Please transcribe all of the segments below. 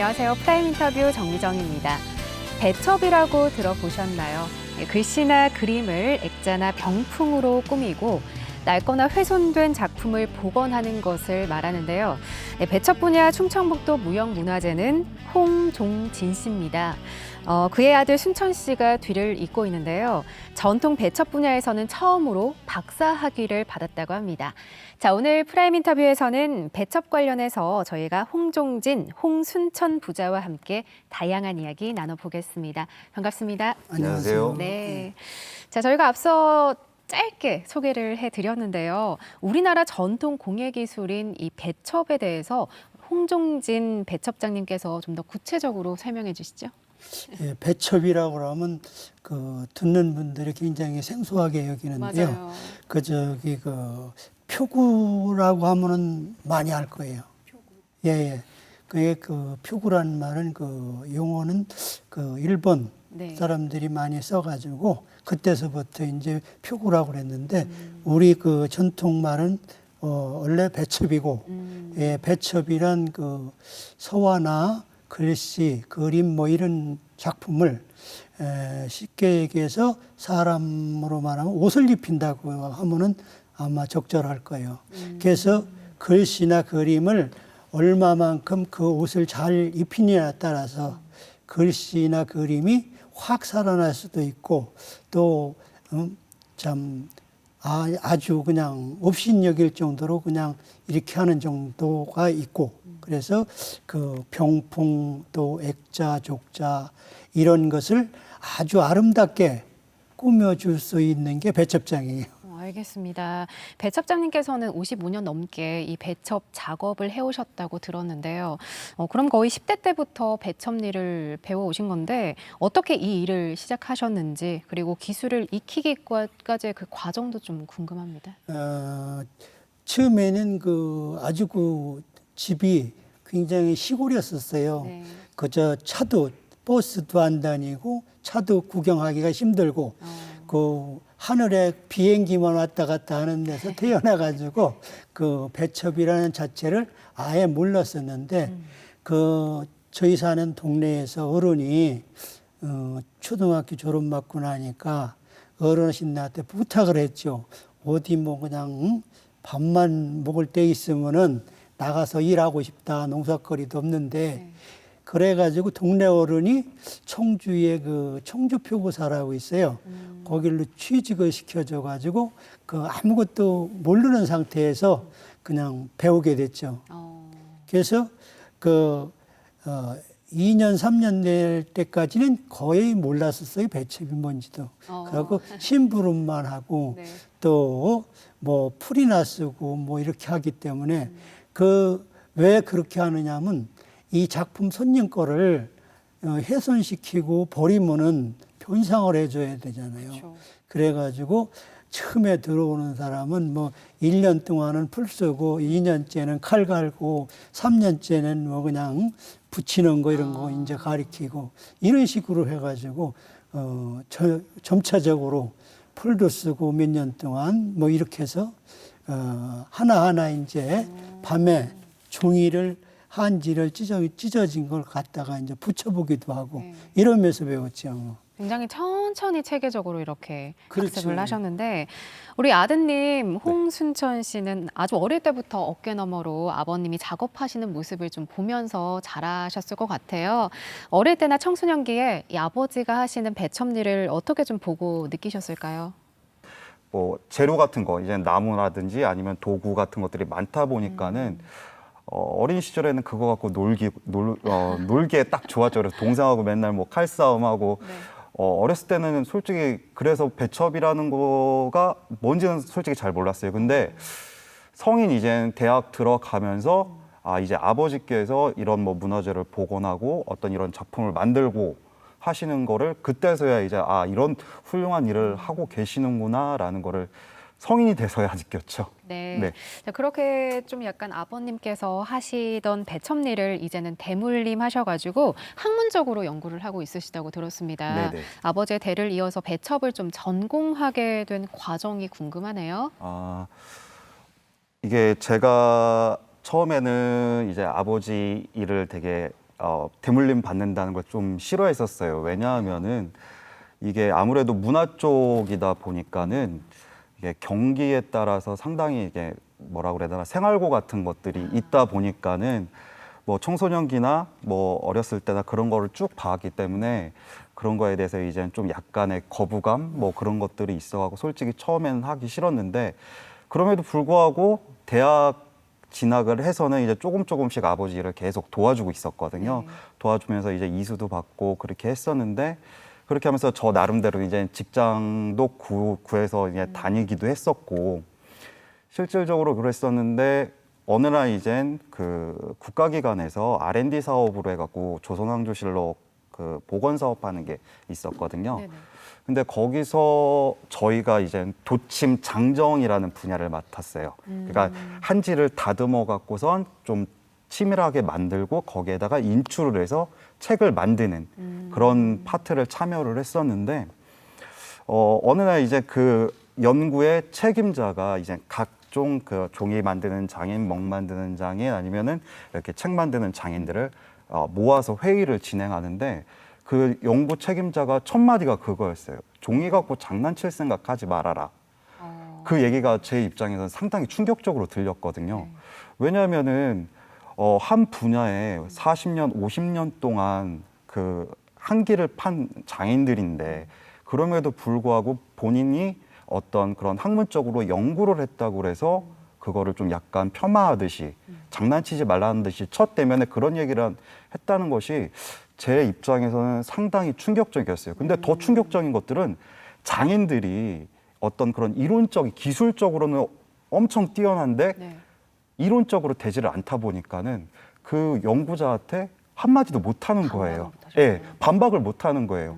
안녕하세요. 프라임 인터뷰 정미정입니다. 배첩이라고 들어보셨나요? 글씨나 그림을 액자나 병풍으로 꾸미고 낡거나 훼손된 작품을 복원하는 것을 말하는데요. 배첩 분야 충청북도 무형문화재는 홍종진 씨입니다. 그의 아들 순천 씨가 뒤를 잇고 있는데요. 전통 배첩 분야에서는 처음으로 박사 학위를 받았다고 합니다. 자, 오늘 프라임 인터뷰에서는 배첩 관련해서 저희가 홍종진, 홍순천 부자와 함께 다양한 이야기 나눠보겠습니다. 반갑습니다. 안녕하세요. 네. 자, 저희가 앞서 짧게 소개를 해드렸는데요. 우리나라 전통 공예 기술인 이 배첩에 대해서 홍종진 배첩장님께서 좀 더 구체적으로 설명해 주시죠. 예, 배첩이라고 하면 듣는 분들이 굉장히 생소하게 여기는데요. 맞아요. 그 표구라고 하면은 많이 알 거예요. 표구. 예, 예. 그게 표구라는 말은 용어는 일본 네. 사람들이 많이 써가지고 그때서부터 이제 표구라고 그랬는데 우리 전통 말은 원래 배첩이고 예, 배첩이란 서화나 글씨, 그림 뭐 이런 작품을 쉽게 얘기해서 사람으로 말하면 옷을 입힌다고 하면은 아마 적절할 거예요. 그래서 글씨나 그림을 얼마만큼 그 옷을 잘 입히느냐에 따라서 글씨나 그림이 확 살아날 수도 있고 또 아주 그냥 업신여길 정도로 그냥 이렇게 하는 정도가 있고 그래서 병풍 또 액자, 족자 이런 것을 아주 아름답게 꾸며줄 수 있는 게 배첩장이에요. 알겠습니다. 배첩장님께서는 55년 넘게 이 배첩 작업을 해오셨다고 들었는데요. 그럼 거의 10대 때부터 배첩 일을 배워오신 건데 어떻게 이 일을 시작하셨는지 그리고 기술을 익히기까지의 그 과정도 좀 궁금합니다. 처음에는 아주 집이 굉장히 시골이었었어요. 네. 그저 차도 버스도 안 다니고 차도 구경하기가 힘들고 하늘에 비행기만 왔다 갔다 하는 데서 태어나가지고 배첩이라는 자체를 아예 몰랐었는데 저희 사는 동네에서 어른이 초등학교 졸업받고 나니까 어르신 나한테 부탁을 했죠. 어디 뭐 그냥 밥만 먹을 때 있으면은 나가서 일하고 싶다. 농사거리도 없는데. 네. 그래가지고 동네 어른이 청주에 청주표구사라고 있어요. 거길로 취직을 시켜줘가지고 아무것도 모르는 상태에서 그냥 배우게 됐죠. 그래서 2년, 3년 될 때까지는 거의 몰랐었어요. 배첩이 뭔지도. 그래갖고 심부름만 하고 네. 또 뭐 풀이나 쓰고 뭐 이렇게 하기 때문에 왜 그렇게 하느냐면 이 작품 손님 거를 훼손시키고 버리면은 변상을 해줘야 되잖아요. 그렇죠. 그래가지고 처음에 들어오는 사람은 뭐 1년 동안은 풀 쓰고 2년째는 칼 갈고 3년째는 뭐 그냥 붙이는 거 이런 거 이제 가리키고 이런 식으로 해가지고 점차적으로 풀도 쓰고 몇 년 동안 뭐 이렇게 해서 하나하나 이제 밤에 종이를 한지를 찢어진 걸 갖다가 이제 붙여보기도 하고 이러면서 배웠죠. 굉장히 천천히 체계적으로 이렇게 그렇죠. 학습을 하셨는데 우리 아드님 홍순천 씨는 아주 어릴 때부터 어깨너머로 아버님이 작업하시는 모습을 좀 보면서 자라셨을 것 같아요. 어릴 때나 청소년기에 이 아버지가 하시는 배첩 일을 어떻게 좀 보고 느끼셨을까요? 뭐 재료 같은 거 이제 나무라든지 아니면 도구 같은 것들이 많다 보니까는 어린 시절에는 그거 갖고 놀기에 딱 좋았죠. 그래서 동생하고 맨날 뭐 칼싸움하고 어렸을 때는 솔직히 그래서 배첩이라는 거가 뭔지는 솔직히 잘 몰랐어요. 근데 성인 이제 대학 들어가면서 이제 아버지께서 이런 뭐 문화재를 복원하고 어떤 이런 작품을 만들고 하시는 거를 그때서야 이제 이런 훌륭한 일을 하고 계시는구나라는 거를 성인이 돼서야 느꼈죠. 네. 네. 자, 그렇게 좀 약간 아버님께서 하시던 배첩 일을 이제는 대물림 하셔가지고 학문적으로 연구를 하고 있으시다고 들었습니다. 네네. 아버지의 대를 이어서 배첩을 좀 전공하게 된 과정이 궁금하네요. 이게 제가 처음에는 이제 아버지 일을 되게 대물림 받는다는 걸 좀 싫어했었어요. 왜냐하면은 이게 아무래도 문화 쪽이다 보니까는 이게 경기에 따라서 상당히 이게 뭐라 그래야 되나 생활고 같은 것들이 있다 보니까는 뭐 청소년기나 뭐 어렸을 때나 그런 거를 쭉 봐왔기 때문에 그런 거에 대해서 이제는 좀 약간의 거부감 뭐 그런 것들이 있어가고 솔직히 처음에는 하기 싫었는데 그럼에도 불구하고 대학 진학을 해서는 이제 조금씩 아버지를 계속 도와주고 있었거든요. 도와주면서 이제 이수도 받고 그렇게 했었는데 그렇게 하면서 저 나름대로 이제 직장도 구해서 이제 다니기도 했었고 실질적으로 그랬었는데 어느 날 이젠 그 국가기관에서 R&D 사업으로 해갖고 조선왕조실록 그 보건 사업하는 게 있었거든요. 네네. 근데 거기서 저희가 이제 도침 장정이라는 분야를 맡았어요. 그러니까 한지를 다듬어 갖고선 좀 치밀하게 만들고 거기에다가 인출을 해서 책을 만드는 그런 파트를 참여를 했었는데 어느 날 이제 그 연구의 책임자가 이제 각종 그 종이 만드는 장인, 멍 만드는 장인 아니면은 이렇게 책 만드는 장인들을 모아서 회의를 진행하는데 그 연구 책임자가 첫 마디가 그거였어요. 종이 갖고 장난칠 생각하지 말아라. 그 얘기가 제 입장에서는 상당히 충격적으로 들렸거든요. 왜냐하면은 한 분야에 40년, 50년 동안 그 한기를 판 장인들인데 그럼에도 불구하고 본인이 어떤 그런 학문적으로 연구를 했다고 그래서 그거를 좀 약간 폄하하듯이 장난치지 말라는 듯이 첫 대면에 그런 얘기를 했다는 것이 제 입장에서는 상당히 충격적이었어요. 근데 더 충격적인 것들은 장인들이 어떤 그런 이론적인 기술적으로는 엄청 뛰어난데 네. 이론적으로 되지를 않다 보니까는 그 연구자한테 한마디도 못하는 거예요. 못하죠. 예, 반박을 못하는 거예요.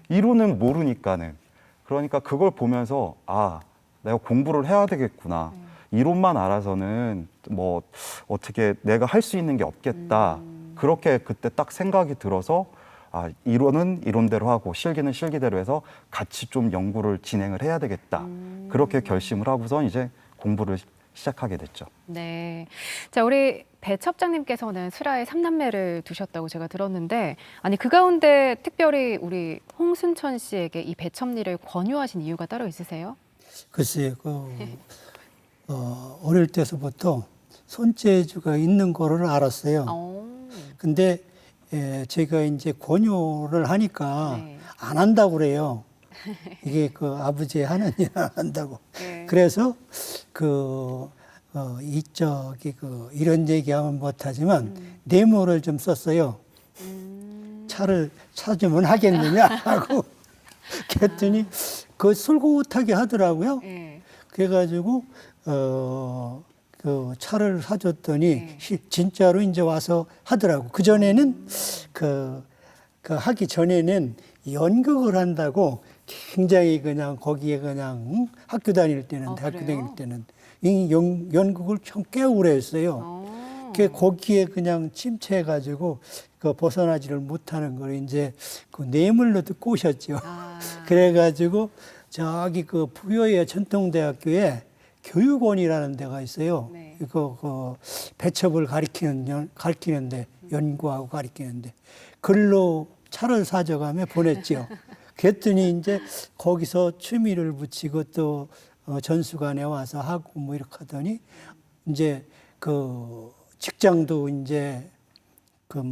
이론은 모르니까는. 그러니까 그걸 보면서 아, 내가 공부를 해야 되겠구나. 이론만 알아서는 뭐 어떻게 내가 할 수 있는 게 없겠다. 그렇게 그때 딱 생각이 들어서 아, 이론은 이론대로 하고 실기는 실기대로 해서 같이 좀 연구를 진행을 해야 되겠다. 그렇게 결심을 하고선 이제 공부를 시작하게 됐죠. 네. 자, 우리 배 첩장님께서는 슬하에 3남매를 두셨다고 제가 들었는데, 아니, 그 가운데 특별히 우리 홍순천 씨에게 이 배첩리를 권유하신 이유가 따로 있으세요? 글쎄요, 어릴 때서부터 손재주가 있는 거를 알았어요. 근데 제가 이제 권유를 하니까 네. 안 한다고 그래요. 이게 그 아버지 하는 일 안 한다고. 네. 그래서 이런 얘기하면 못하지만 뇌물을 좀 썼어요. 차를 사주면 하겠느냐 하고 그랬더니 그 술굿하게 하더라고요. 네. 그래가지고 그 차를 사줬더니 네. 진짜로 이제 와서 하더라고. 그 전에는 그 하기 전에는 연극을 한다고 굉장히 그냥 거기에 그냥 학교 다닐 때는 대학교 그래요? 다닐 때는 이 연극을 참 깨우고 그랬어요. 그 거기에 그냥 침체해가지고 그 벗어나지를 못하는 걸 이제 그 뇌물로 꼬셨죠. 그래가지고 저기 그 부여의 전통대학교에 교육원이라는 데가 있어요. 네. 그 배첩을 가리키는데 연구하고 가리키는데 글로 차를 사줘가며 보냈죠. 그랬더니 이제 거기서 취미를 붙이고 또 전수관에 와서 하고 뭐 이렇게 하더니 이제 그 직장도 이제 그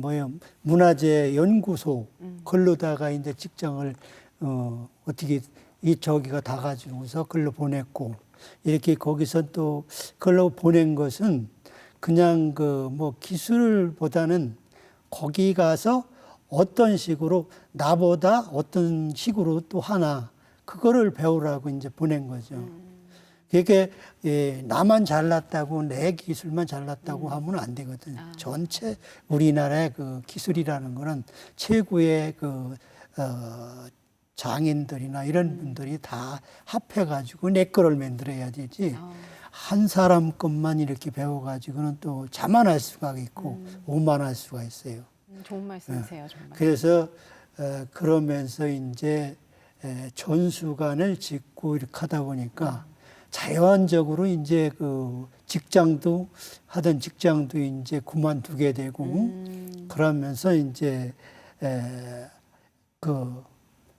문화재 연구소 글로다가 이제 직장을 어떻게 저기가 다 가지고서 글로 보냈고 이렇게 거기서 또 글로 보낸 것은 그냥 기술보다는 거기 가서 어떤 식으로 나보다 어떤 식으로 또 하나 그거를 배우라고 이제 보낸 거죠. 그게 나만 잘났다고 내 기술만 잘났다고 하면 안 되거든. 전체 우리나라의 그 기술이라는 거는 최고의 장인들이나 이런 분들이 다 합해가지고 내 거를 만들어야 되지. 한 사람 것만 이렇게 배워가지고는 또 자만할 수가 있고 오만할 수가 있어요. 좋은 말씀이세요, 정말. 그래서 그러면서 이제 전수관을 짓고 이렇게 하다 보니까 자연적으로 이제 그 직장도 하던 직장도 이제 그만두게 되고 그러면서 이제 그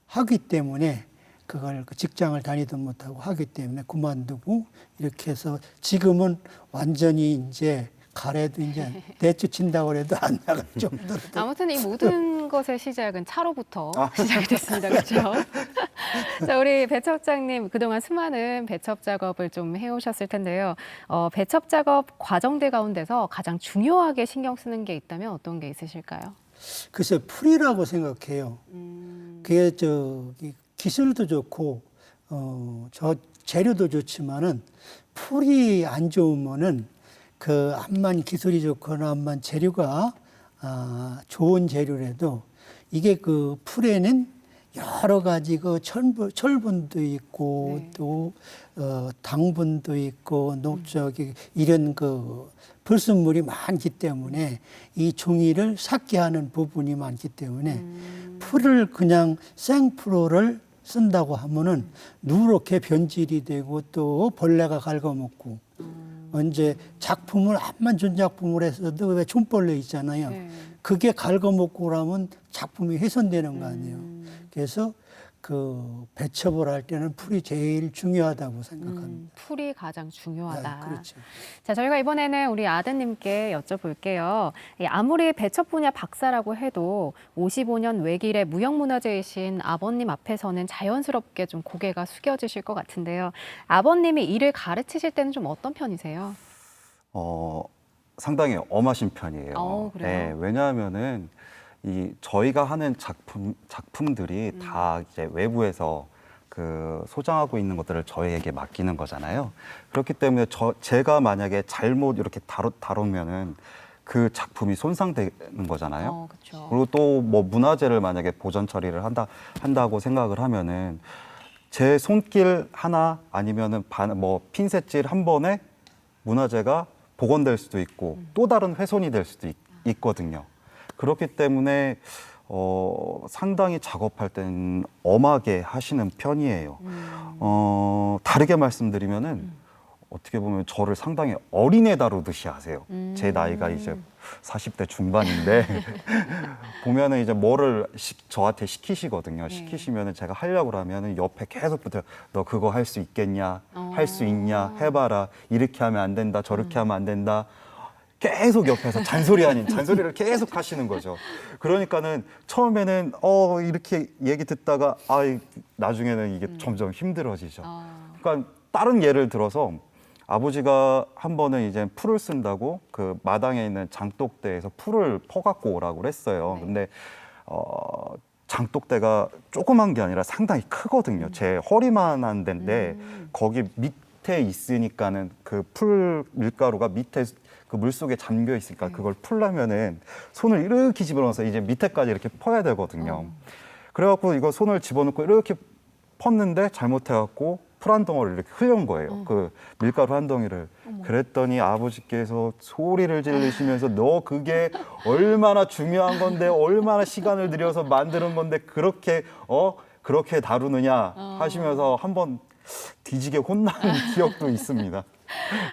하기 때문에 그걸 그 직장을 다니도 못하고 하기 때문에 그만두고 이렇게 해서 지금은 완전히 이제 가래도 이제 내쫓친다고 해도 안 나갈 정도로. 아무튼 이 모든 것의 시작은 차로부터 시작이 됐습니다. 그렇죠? 자, 우리 배첩장님 그동안 수많은 배첩 작업을 좀 해오셨을 텐데요. 배첩 작업 과정들 가운데서 가장 중요하게 신경 쓰는 게 있다면 어떤 게 있으실까요? 글쎄 풀이라고 생각해요. 그게 저기 기술도 좋고 저 재료도 좋지만은 풀이 안 좋으면은 그 암만 기술이 좋거나 암만 재료가 좋은 재료라도 이게 그 풀에는 여러 가지 그 철분도 있고 네. 또 당분도 있고 녹적이 이런 그 불순물이 많기 때문에 이 종이를 삭게 하는 부분이 많기 때문에 풀을 그냥 생풀을 쓴다고 하면은 누렇게 변질이 되고 또 벌레가 갉아먹고 언제 작품을 암만 좋은 작품을 했어도 왜 촌벌레 있잖아요. 네. 그게 갉아먹고 그러면 작품이 훼손되는 거 아니에요. 그래서 그 배첩을 할 때는 풀이 제일 중요하다고 생각합니다. 풀이 가장 중요하다. 네, 그렇죠. 자, 저희가 이번에는 우리 아드님께 여쭤볼게요. 아무리 배첩 분야 박사라고 해도 55년 외길의 무형문화재이신 아버님 앞에서는 자연스럽게 좀 고개가 숙여지실 것 같은데요. 아버님이 일을 가르치실 때는 좀 어떤 편이세요? 상당히 엄하신 편이에요. 그래요? 네, 왜냐하면은 이 저희가 하는 작품들이 다 이제 외부에서 그 소장하고 있는 것들을 저희에게 맡기는 거잖아요. 그렇기 때문에 제가 만약에 잘못 이렇게 다루면은 그 작품이 손상되는 거잖아요. 그렇죠. 그리고 또 뭐 문화재를 만약에 보전 처리를 한다고 생각을 하면은 제 손길 하나 아니면은 뭐 핀셋질 한 번에 문화재가 복원될 수도 있고 또 다른 훼손이 될 수도 있거든요. 그렇기 때문에 상당히 작업할 때는 엄하게 하시는 편이에요. 다르게 말씀드리면은 어떻게 보면 저를 상당히 어린애 다루듯이 하세요. 제 나이가 이제 40대 중반인데 보면은 이제 뭐를 저한테 시키시거든요. 시키시면은 제가 하려고 그러면은 옆에 계속 붙어요. 너 그거 할 수 있겠냐? 할 수 있냐? 해봐라. 이렇게 하면 안 된다. 저렇게 하면 안 된다. 계속 옆에서 잔소리 아닌 잔소리를 계속 하시는 거죠. 그러니까는 처음에는 이렇게 얘기 듣다가 나중에는 이게 점점 힘들어지죠. 그러니까 다른 예를 들어서 아버지가 한 번은 이제 풀을 쓴다고 그 마당에 있는 장독대에서 풀을 퍼갖고 오라고 그랬어요. 근데 장독대가 조그만 게 아니라 상당히 크거든요. 제 허리만한 데인데 거기 밑에 있으니까는 그 풀 밀가루가 밑에 그 물속에 잠겨 있으니까 그걸 풀려면은 손을 이렇게 집어넣어서 이제 밑에까지 이렇게 퍼야 되거든요. 그래갖고 이거 손을 집어넣고 이렇게 펐는데 잘못해갖고 풀 한 덩어리를 이렇게 흘린 거예요. 그 밀가루 한 덩이를. 그랬더니 아버지께서 소리를 지르시면서 너 그게 얼마나 중요한 건데 얼마나 시간을 들여서 만드는 건데 그렇게 다루느냐 하시면서 한번 뒤지게 혼난 기억도 있습니다.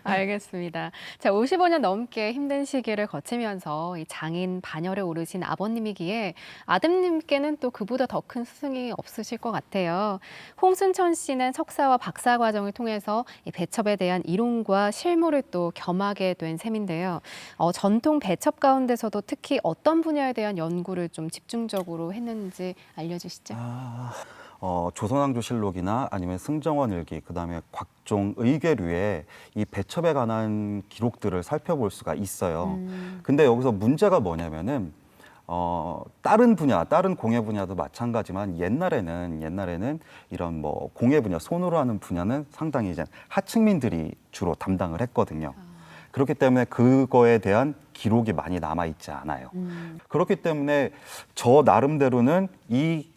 알겠습니다. 자, 55년 넘게 힘든 시기를 거치면서 이 장인 반열에 오르신 아버님이기에 아드님께는 또 그보다 더 큰 스승이 없으실 것 같아요. 홍순천 씨는 석사와 박사 과정을 통해서 이 배첩에 대한 이론과 실무를 또 겸하게 된 셈인데요. 전통 배첩 가운데서도 특히 어떤 분야에 대한 연구를 좀 집중적으로 했는지 알려주시죠. 조선왕조실록이나 아니면 승정원 일기, 그다음에 각종 의궤류에 이 배첩에 관한 기록들을 살펴볼 수가 있어요. 근데 여기서 문제가 뭐냐면은 다른 분야, 다른 공예 분야도 마찬가지만 옛날에는 이런 뭐 공예 분야, 손으로 하는 분야는 상당히 이제 하층민들이 주로 담당을 했거든요. 그렇기 때문에 그거에 대한 기록이 많이 남아 있지 않아요. 그렇기 때문에 저 나름대로는 이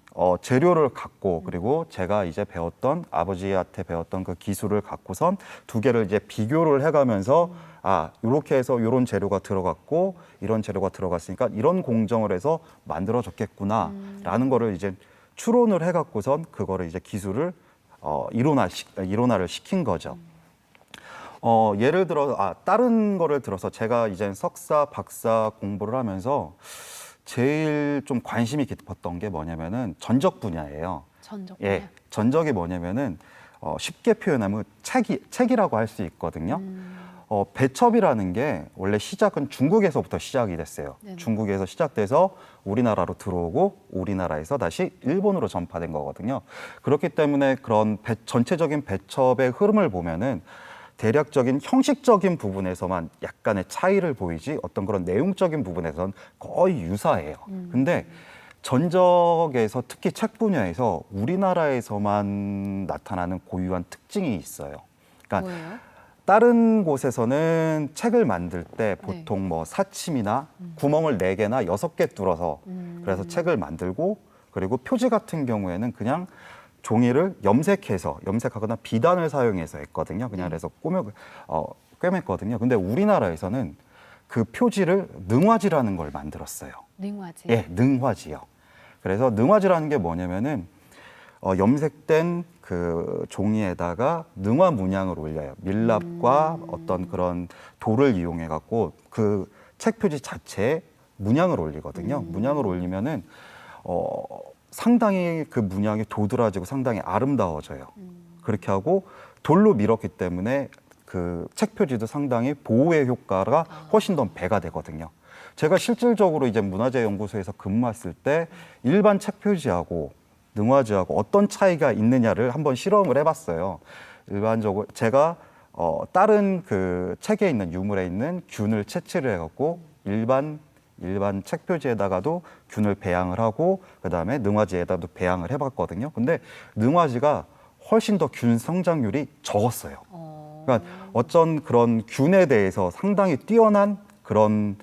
재료를 갖고 그리고 제가 이제 아버지한테 배웠던 그 기술을 갖고선 두 개를 이제 비교를 해가면서 이렇게 해서 이런 재료가 들어갔고 이런 재료가 들어갔으니까 이런 공정을 해서 만들어졌겠구나라는 거를 이제 추론을 해갖고선 그거를 이제 기술을 일원화를 시킨 거죠. 예를 들어 다른 거를 들어서 제가 이제 석사, 박사 공부를 하면서 제일 좀 관심이 깊었던 게 뭐냐면은 전적 분야예요. 전적 예, 전적이 뭐냐면은 쉽게 표현하면 책이라고 할 수 있거든요. 배첩이라는 게 원래 시작은 중국에서부터 시작이 됐어요. 네네. 중국에서 시작돼서 우리나라로 들어오고 우리나라에서 다시 일본으로 전파된 거거든요. 그렇기 때문에 그런 전체적인 배첩의 흐름을 보면은 대략적인 형식적인 부분에서만 약간의 차이를 보이지 어떤 그런 내용적인 부분에서는 거의 유사해요. 근데 전적에서 특히 책 분야에서 우리나라에서만 나타나는 고유한 특징이 있어요. 그러니까 뭐예요? 다른 곳에서는 책을 만들 때 보통 뭐 사침이나 구멍을 4개나 6개 뚫어서 그래서 책을 만들고 그리고 표지 같은 경우에는 그냥 종이를 염색하거나 비단을 사용해서 했거든요. 그냥 그래서 꿰맸거든요. 근데 우리나라에서는 그 표지를 능화지라는 걸 만들었어요. 능화지. 예, 능화지요. 그래서 능화지라는 게 뭐냐면은 염색된 그 종이에다가 능화 문양을 올려요. 밀랍과 어떤 그런 돌을 이용해 갖고 그 책 표지 자체에 문양을 올리거든요. 문양을 올리면은 상당히 그 문양이 도드라지고 상당히 아름다워져요. 그렇게 하고 돌로 밀었기 때문에 그 책 표지도 상당히 보호의 효과가 훨씬 더 배가 되거든요. 제가 실질적으로 이제 문화재 연구소에서 근무했을 때 일반 책 표지하고 능화지하고 어떤 차이가 있느냐를 한번 실험을 해봤어요. 일반적으로 제가 다른 그 책에 있는 유물에 있는 균을 채취를 해갖고 일반 책 표지에다가도 균을 배양을 하고 그다음에 능화지에다도 배양을 해봤거든요. 근데 능화지가 훨씬 더 균 성장률이 적었어요. 그러니까 어떤 그런 균에 대해서 상당히 뛰어난 그런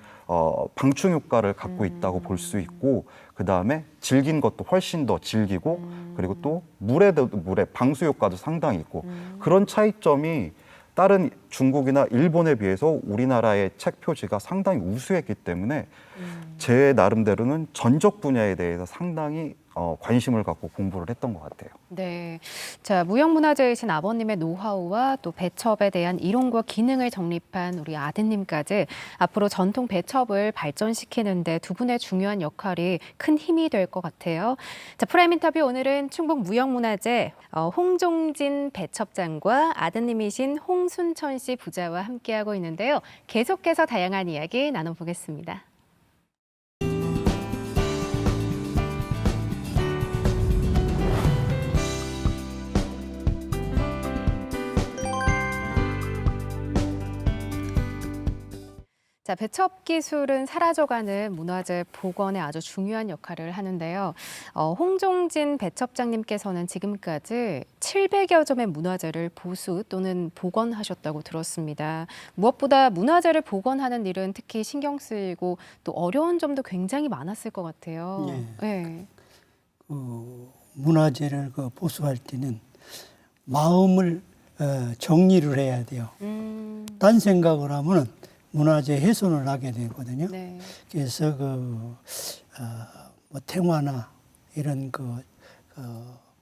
방충 효과를 갖고 있다고 볼 수 있고 그다음에 질긴 것도 훨씬 더 질기고 그리고 또 물에 방수 효과도 상당히 있고 그런 차이점이 다른 중국이나 일본에 비해서 우리나라의 책 표지가 상당히 우수했기 때문에 제 나름대로는 전적 분야에 대해서 상당히 관심을 갖고 공부를 했던 것 같아요. 네. 자, 무형문화재이신 아버님의 노하우와 또 배첩에 대한 이론과 기능을 정립한 우리 아드님까지 앞으로 전통 배첩을 발전시키는데 두 분의 중요한 역할이 큰 힘이 될 것 같아요. 자, 프라임 인터뷰 오늘은 충북 무형문화재 홍종진 배첩장과 아드님이신 홍순천 씨 부자와 함께하고 있는데요. 계속해서 다양한 이야기 나눠보겠습니다. 자, 배첩 기술은 사라져가는 문화재 복원에 아주 중요한 역할을 하는데요. 홍종진 배첩장님께서는 지금까지 700여 점의 문화재를 보수 또는 복원하셨다고 들었습니다. 무엇보다 문화재를 복원하는 일은 특히 신경 쓰이고 또 어려운 점도 굉장히 많았을 것 같아요. 네. 네. 문화재를 보수할 때는 마음을 정리를 해야 돼요. 딴 생각을 하면 문화재 훼손을 하게 되거든요. 네. 그래서 뭐 태화나 이런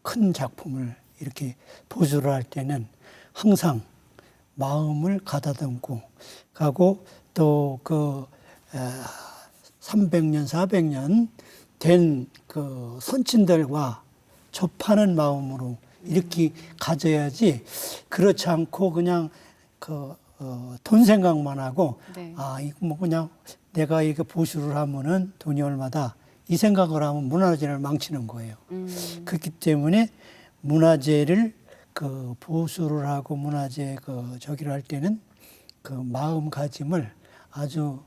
큰 작품을 이렇게 보수를 할 때는 항상 마음을 가다듬고 가고 또 300년, 400년 된 그 선친들과 접하는 마음으로 이렇게 가져야지 그렇지 않고 그냥 돈 생각만 하고 네. 이거 뭐 그냥 내가 이거 보수를 하면은 돈이 얼마다 이 생각을 하면 문화재를 망치는 거예요. 그렇기 때문에 문화재를 보수를 하고 문화재 저기를 할 때는 그 마음가짐을 아주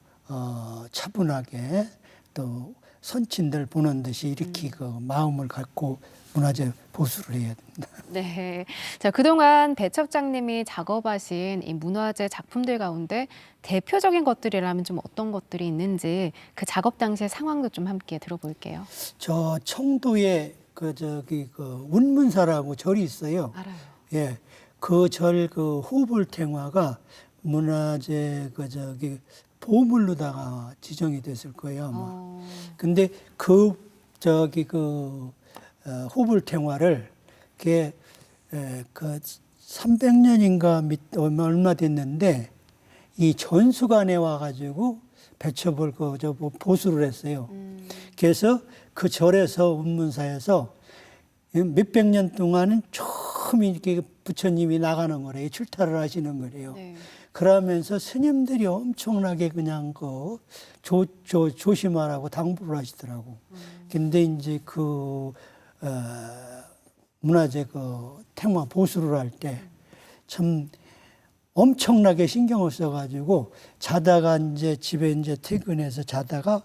차분하게 또 선친들 보는 듯이 이렇게 마음을 갖고 문화재 보수를 해야 됩니다. 네. 자, 그동안 배첩장님이 작업하신 이 문화재 작품들 가운데 대표적인 것들이라면 좀 어떤 것들이 있는지 그 작업 당시의 상황도 좀 함께 들어볼게요. 저 청도에 운문사라고 절이 있어요. 알아요. 예. 그 절 호불탱화가 문화재 보물로다가 지정이 됐을 거예요, 아마. 근데 호불탱화를 300년인가 얼마 됐는데 이 전수관에 와가지고 배첩을 보수를 했어요. 그래서 그 절에서 운문사에서 몇백 년 동안은 처음 이렇게 부처님이 나가는 거래요. 출타를 하시는 거래요. 네. 그러면서 스님들이 엄청나게 그냥 조심하라고 당부를 하시더라고. 근데 이제 문화재 택마 보수를 할 때 참 엄청나게 신경을 써가지고 자다가 이제 집에 이제 퇴근해서 자다가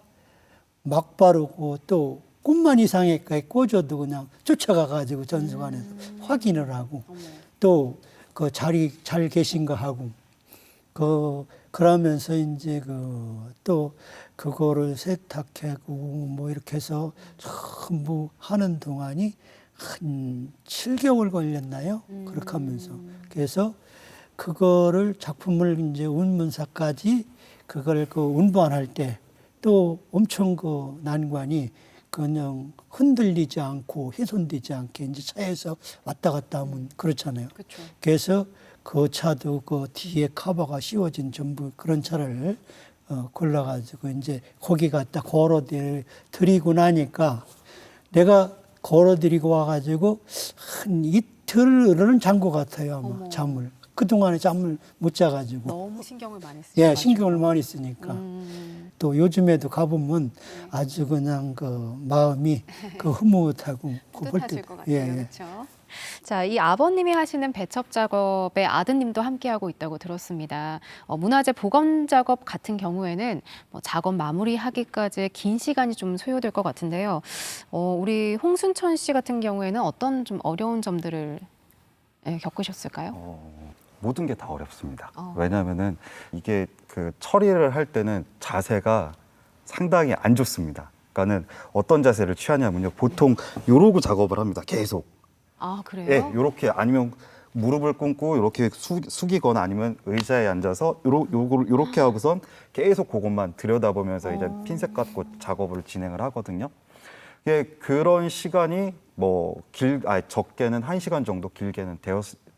막 바르고 또 꿈만 이상하게 꽂아도 그냥 쫓아가가지고 전수관에서 확인을 하고 또 그 자리 잘 계신가 하고 그러면서 이제 또 그거를 세탁하고 뭐 이렇게 해서 전부 하는 동안이 한 7개월 걸렸나요? 그렇게 하면서. 그래서 그거를 작품을 이제 운문사까지 그걸 운반할 때 또 엄청 난관이 그냥 흔들리지 않고 훼손되지 않게 이제 차에서 왔다 갔다 하면 그렇잖아요. 그렇죠. 그래서 그 차도 뒤에 카바가 씌워진 전부 그런 차를 골라가지고 이제 거기 갖다 걸어드리고 나니까 내가 걸어드리고 와가지고 한 이틀은 잔 것 같아요, 아마 어머. 잠을. 그동안에 잠을 못 자가지고. 너무 신경을 많이 쓰죠. 예, 신경을 많이 쓰니까. 음. 또 요즘에도 가보면 아주 그냥 마음이 흐뭇하고 뿌듯하실 것 같아요. 예, 예. 그렇죠. 자, 이 아버님이 하시는 배첩 작업에 아드님도 함께하고 있다고 들었습니다. 문화재 복원 작업 같은 경우에는 작업 마무리하기까지 긴 시간이 좀 소요될 것 같은데요. 우리 홍순천 씨 같은 경우에는 어떤 좀 어려운 점들을 겪으셨을까요? 모든 게 다 어렵습니다. 어. 왜냐하면은 이게 처리를 할 때는 자세가 상당히 안 좋습니다. 그러니까는 어떤 자세를 취하냐면요. 보통 요러고 작업을 합니다. 계속. 아, 그래요? 예, 요렇게 아니면 무릎을 꿇고 이렇게 숙이거나 아니면 의자에 앉아서 요렇게 하고선 계속 그것만 들여다보면서 이제 핀셋 갖고 작업을 진행을 하거든요. 예, 그런 시간이 적게는 1시간 정도, 길게는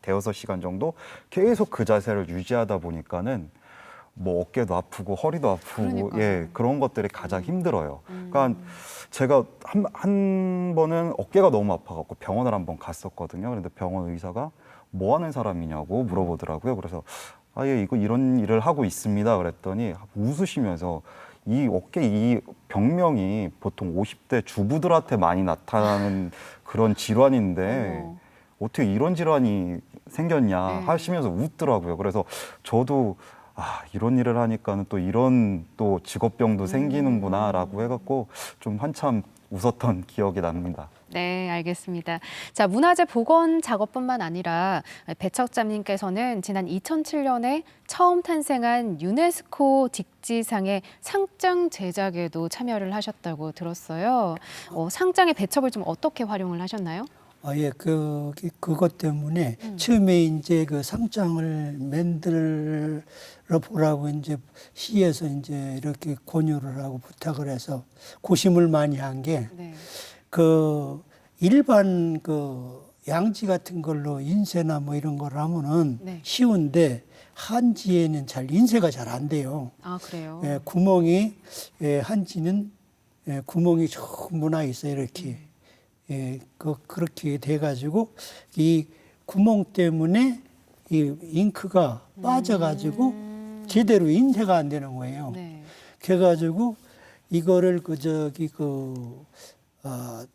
대여섯 시간 정도 계속 그 자세를 유지하다 보니까는 어깨도 아프고 허리도 아프고 그러니까요. 예, 그런 것들이 가장 힘들어요. 그러니까 제가 한 번은 어깨가 너무 아파갖고 병원을 한번 갔었거든요. 그런데 병원 의사가 뭐 하는 사람이냐고 물어보더라고요. 그래서 예, 이런 일을 하고 있습니다. 그랬더니 웃으시면서 이 병명이 보통 50대 주부들한테 많이 나타나는 그런 질환인데 어머. 어떻게 이런 질환이 생겼냐 네. 하시면서 웃더라고요. 그래서 저도 이런 일을 하니까는 또 이런 또 직업병도 생기는구나라고 해갖고 좀 한참 웃었던 기억이 납니다. 네, 알겠습니다. 자, 문화재 복원 작업뿐만 아니라 배척자님께서는 지난 2007년에 처음 탄생한 유네스코 직지상의 상장 제작에도 참여를 하셨다고 들었어요. 상장의 배척을 좀 어떻게 활용을 하셨나요? 예, 그것 때문에 처음에 이제 상장을 만들어 보라고 이제 시에서 이제 이렇게 권유를 하고 부탁을 해서 고심을 많이 한 게 네. 일반 양지 같은 걸로 인쇄나 뭐 이런 걸 하면은 네. 쉬운데 한지에는 인쇄가 잘 안 돼요. 아, 그래요? 예, 한지는 구멍이 전부 나 있어요, 이렇게. 예, 그렇게 돼가지고 이 구멍 때문에 이 잉크가 빠져가지고 제대로 인쇄가 안 되는 거예요. 네. 그래가지고 이거를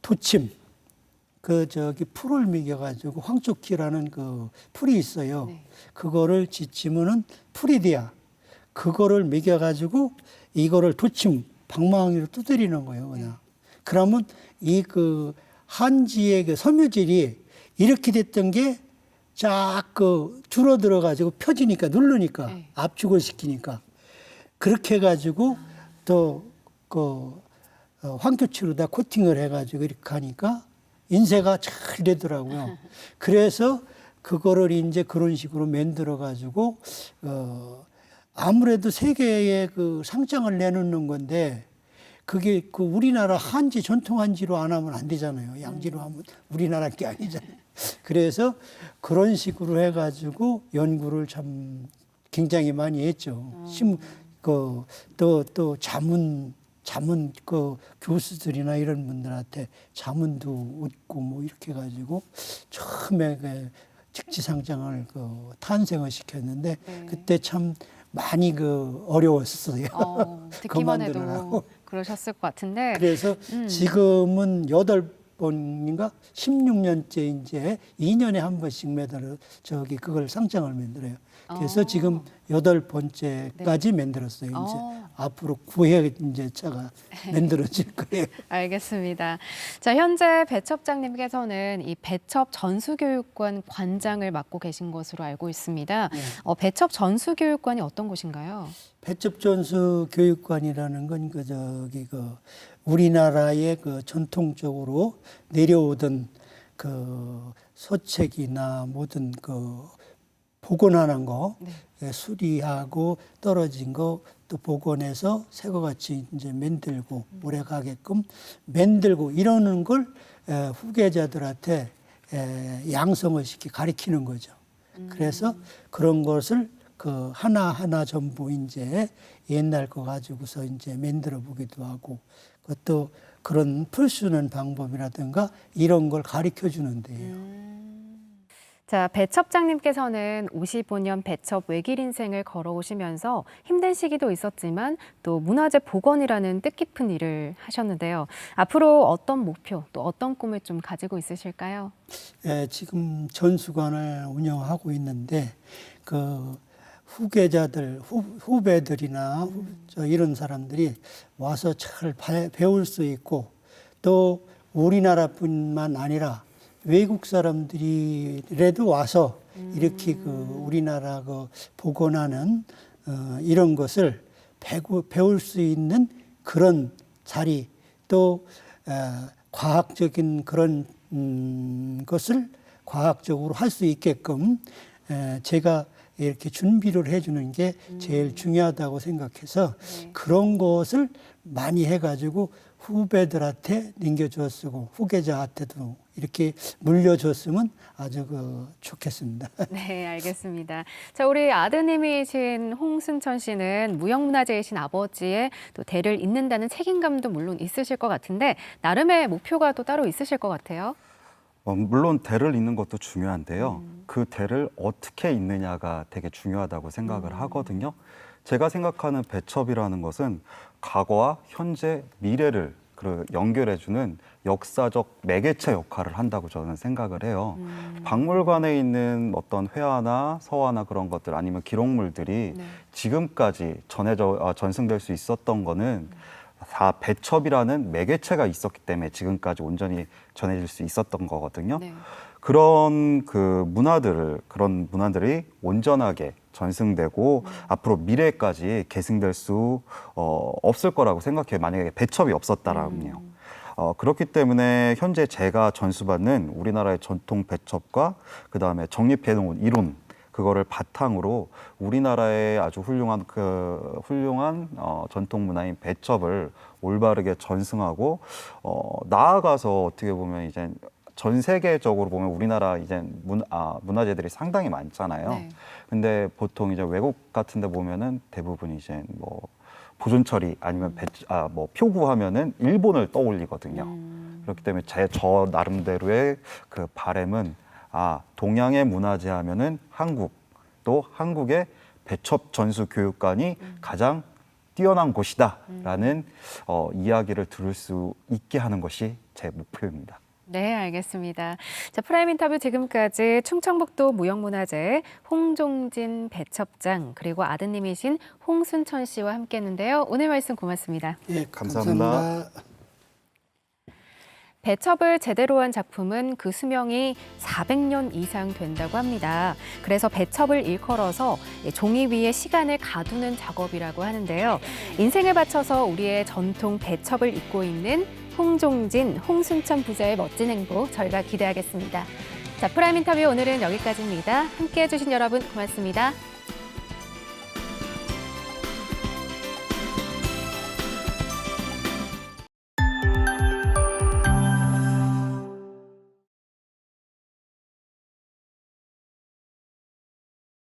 도침 풀을 매겨가지고 황초키라는 풀이 있어요. 네. 그거를 지치면은 풀이 돼야 그거를 매겨가지고 이거를 도침 방망이로 두드리는 거예요, 그냥. 그러면 한지의 섬유질이 이렇게 됐던 게 쫙 줄어들어가지고 펴지니까 누르니까 네. 압축을 시키니까 그렇게 해가지고 또 황토치로다 코팅을 해가지고 이렇게 하니까 인쇄가 잘 되더라고요. 그래서 그거를 이제 그런 식으로 만들어가지고 아무래도 세계에 상장을 내놓는 건데 그게 그 우리나라 한지 전통 한지로 안 하면 안 되잖아요. 양지로 하면 우리나라 게 아니잖아요. 그래서 그런 식으로 해가지고 연구를 참 굉장히 많이 했죠. 또 자문 그 교수들이나 이런 분들한테 자문도 얻고 뭐 이렇게 해가지고 처음에 그 직지상장을 그 탄생을 시켰는데 네. 그때 참 많이 그 어려웠어요. 듣기만 해도 그만두느라고. 그러셨을 것 같은데. 그래서 지금은 8번인가 16년째 이제 2년에 한 번씩 매달아 그걸 상장을 만들어요. 그래서 지금 8번째까지 만들었어요. 이제 앞으로 9회 이제 차가 만들어질 거예요. 알겠습니다. 자, 현재 배첩장님께서는 이 배첩 전수교육관 관장을 맡고 계신 것으로 알고 있습니다. 배첩 전수교육관이 어떤 곳인가요? 배첩전수교육관이라는 건 우리나라의 그 전통적으로 내려오던 그 서책이나 모든 그 복원하는 거, 수리하고 떨어진 거 또 복원해서 새거 같이 이제 만들고 오래 가게끔 만들고 이러는 걸 후계자들한테 양성을 시키 가르치는 거죠. 그래서 그런 것을 그 하나하나 전부 이제 옛날 거 가지고서 이제 만들어 보기도 하고 그것도 그런 풀 쓰는 방법이라든가 이런 걸 가르쳐 주는데요. 자, 배첩장님께서는 55년 배첩 외길 인생을 걸어오시면서 힘든 시기도 있었지만 또 문화재 복원이라는 뜻깊은 일을 하셨는데요. 앞으로 어떤 목표 또 어떤 꿈을 좀 가지고 있으실까요? 지금 전수관을 운영하고 있는데 그 후계자들, 후배들이나 이런 사람들이 와서 잘 배울 수 있고 또 우리나라뿐만 아니라 외국 사람들이라도 와서 이렇게 그 우리나라 그 복원하는 이런 것을 배울 수 있는 그런 자리 또 과학적인 그런 것을 과학적으로 할 수 있게끔 제가 이렇게 준비를 해주는 게 제일 중요하다고 생각해서 그런 것을 많이 해가지고 후배들한테 넘겨줬고 후계자한테도 이렇게 물려줬으면 아주 좋겠습니다. 네, 알겠습니다. 자, 우리 아드님이신 홍순천 씨는 무형문화재이신 아버지의 또 대를 잇는다는 책임감도 물론 있으실 것 같은데 나름의 목표가 또 따로 있으실 것 같아요. 물론 대를 잇는 것도 중요한데요. 그 대를 어떻게 잇느냐가 되게 중요하다고 생각을 하거든요. 제가 생각하는 배첩이라는 것은 과거와 현재, 미래를 연결해주는 역사적 매개체 역할을 한다고 저는 생각을 해요. 박물관에 있는 어떤 회화나 서화나 그런 것들 아니면 기록물들이 지금까지 전승될 수 있었던 거는 다 배첩이라는 매개체가 있었기 때문에 지금까지 온전히 전해질 수 있었던 거거든요. 그런 그런 문화들이 온전하게 전승되고 앞으로 미래까지 계승될 수 없을 거라고 생각해요. 만약에 배첩이 없었다라면요. 그렇기 때문에 현재 제가 전수받는 우리나라의 전통 배첩과 그다음에 정립해 놓은 이론 그거를 바탕으로 우리나라의 아주 훌륭한 전통 문화인 배첩을 올바르게 전승하고 나아가서 어떻게 보면 이제 전 세계적으로 보면 우리나라 이제 문화재들이 상당히 많잖아요. 근데 보통 이제 외국 같은 데 보면은 대부분 이제 뭐 보존 처리 아니면 뭐 표구하면은 일본을 떠올리거든요. 그렇기 때문에 저 나름대로의 그 바램은 동양의 문화재 하면은 한국, 또 한국의 배첩 전수 교육관이 가장 뛰어난 곳이다라는 이야기를 들을 수 있게 하는 것이 제 목표입니다. 네, 알겠습니다. 자, 프라임 인터뷰 지금까지 충청북도 무형문화재 홍종진 배첩장 그리고 아드님이신 홍순천 씨와 함께했는데요. 오늘 말씀 고맙습니다. 예, 감사합니다. 배첩을 제대로 한 작품은 그 수명이 400년 이상 된다고 합니다. 그래서 배첩을 일컬어서 종이 위에 시간을 가두는 작업이라고 하는데요. 인생을 바쳐서 우리의 전통 배첩을 잇고 있는 홍종진, 홍순천 부자의 멋진 행보 저희가 기대하겠습니다. 자, 프라임 인터뷰 오늘은 여기까지입니다. 함께해 주신 여러분 고맙습니다.